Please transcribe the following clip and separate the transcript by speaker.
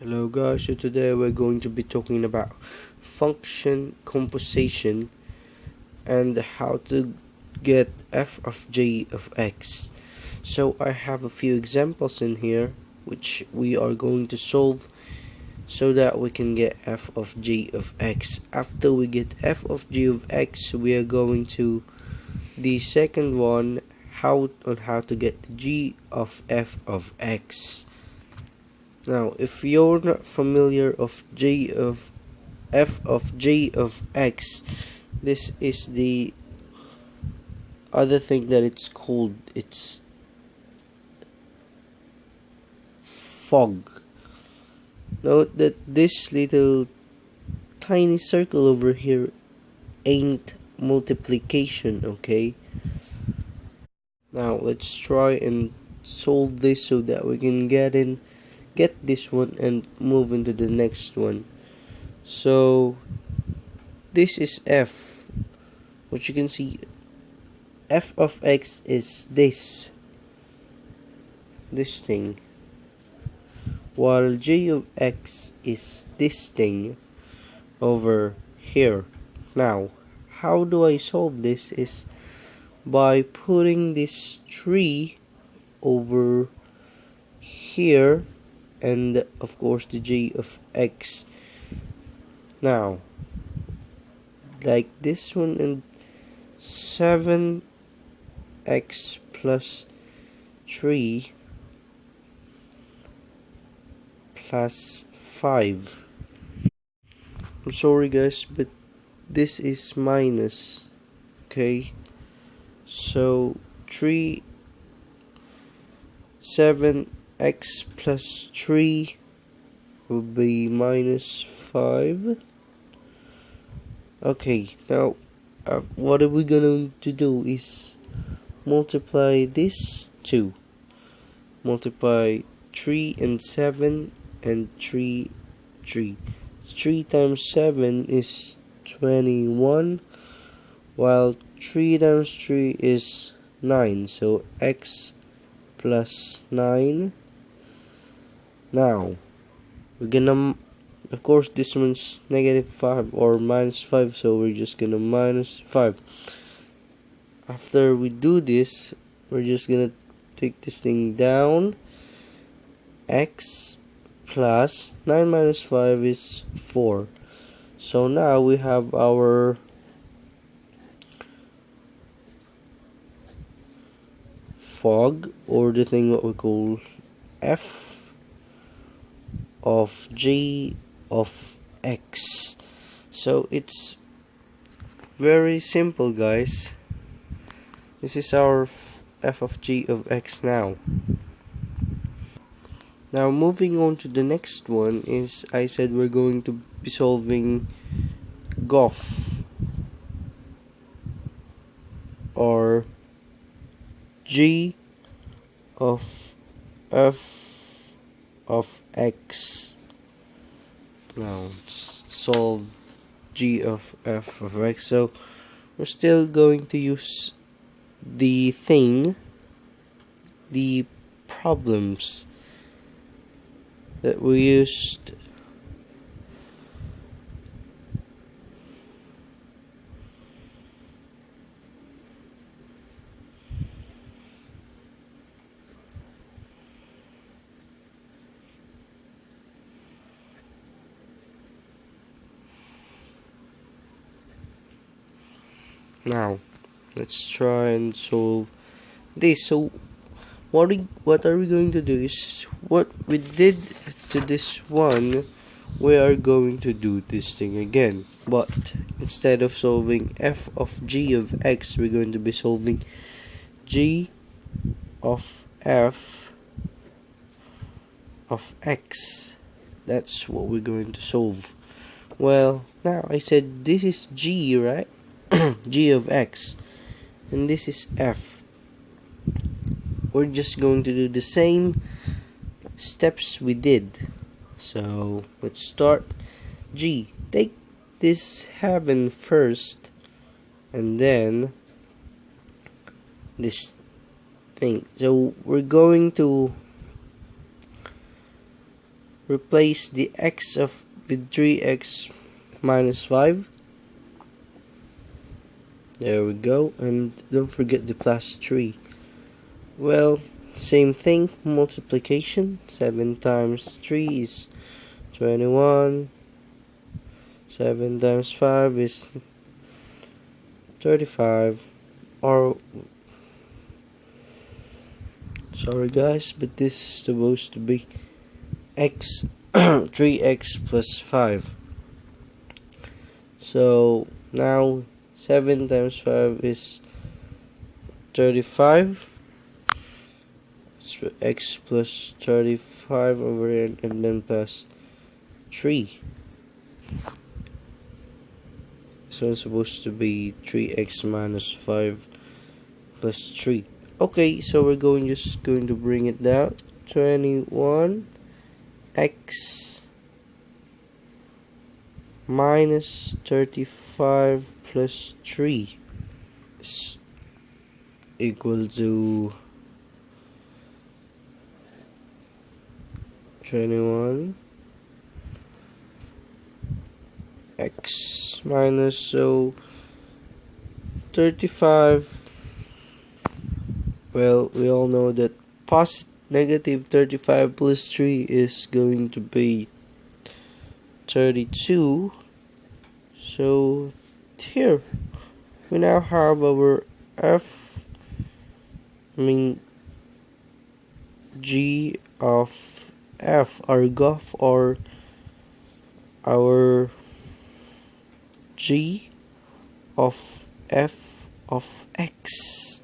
Speaker 1: Hello guys, so today we're going to be talking about function composition and how to get f of g of x. So I have a few examples in here which we are going to solve so that we can get f of g of x. After we get f of g of x, we are going to the second one, how to get the g of f of x. Now, if you're not familiar of g of f of g of x, this is the other thing that it's called. It's fog. Note that this little tiny circle over here ain't multiplication, okay? Now let's try and solve this so that we can get this one and move into the next one. So this is f, which you can see f of x is this thing, while g of x is this thing over here. Now how do I solve this is by putting this 3 over here, and of course the g of x. Now like this one, and 7x plus 3 plus 5. I'm sorry guys, but this is minus, okay? So 7x plus 3 will be minus 5. Okay, now what are we going to do is multiply this 2. Multiply 3 and 7 and 3. 3 times 7 is 21, while 3 times 3 is 9, so x plus 9. Now we're gonna, of course this one's negative 5 or minus 5, so we're just gonna minus 5. After we do this, we're just gonna take this thing down. X plus 9 minus 5 is 4. So now we have our fog, or the thing what we call f of g of x. So it's very simple guys. This is our f of g of x. Now moving on to the next one is, I said we're going to be solving GOF, or g of f of x. Now let's solve g of f of x. So we're still going to use the problems that we used now. Let's try and solve this. So what are we going to do is what we did to this one, we are going to do this thing again, but instead of solving f of g of x, we're going to be solving g of f of x. That's what we're going to solve. Well, now I said this is g, right? G of x, and this is f. We're just going to do the same steps we did. So let's start. G, take this heaven first, and then this thing. So we're going to replace the x of with 3x minus 5. There we go, and don't forget the plus 3. Well, same thing, multiplication. 7 times 3 is 21. 7 times 5 is 35. Or, sorry guys, but this is supposed to be x 3x plus 5. So now 7 times 5 is 35. So x plus 35 over here, and then plus 3. So it's supposed to be 3x minus 5 plus 3. Okay, so we're just going to bring it down. 21 x minus 35 plus 3 is equal to 21 x minus, so 35. Well, we all know that negative 35 plus 3 is going to be 32. So here we now have our g of f, our GOF, or our g of f of x.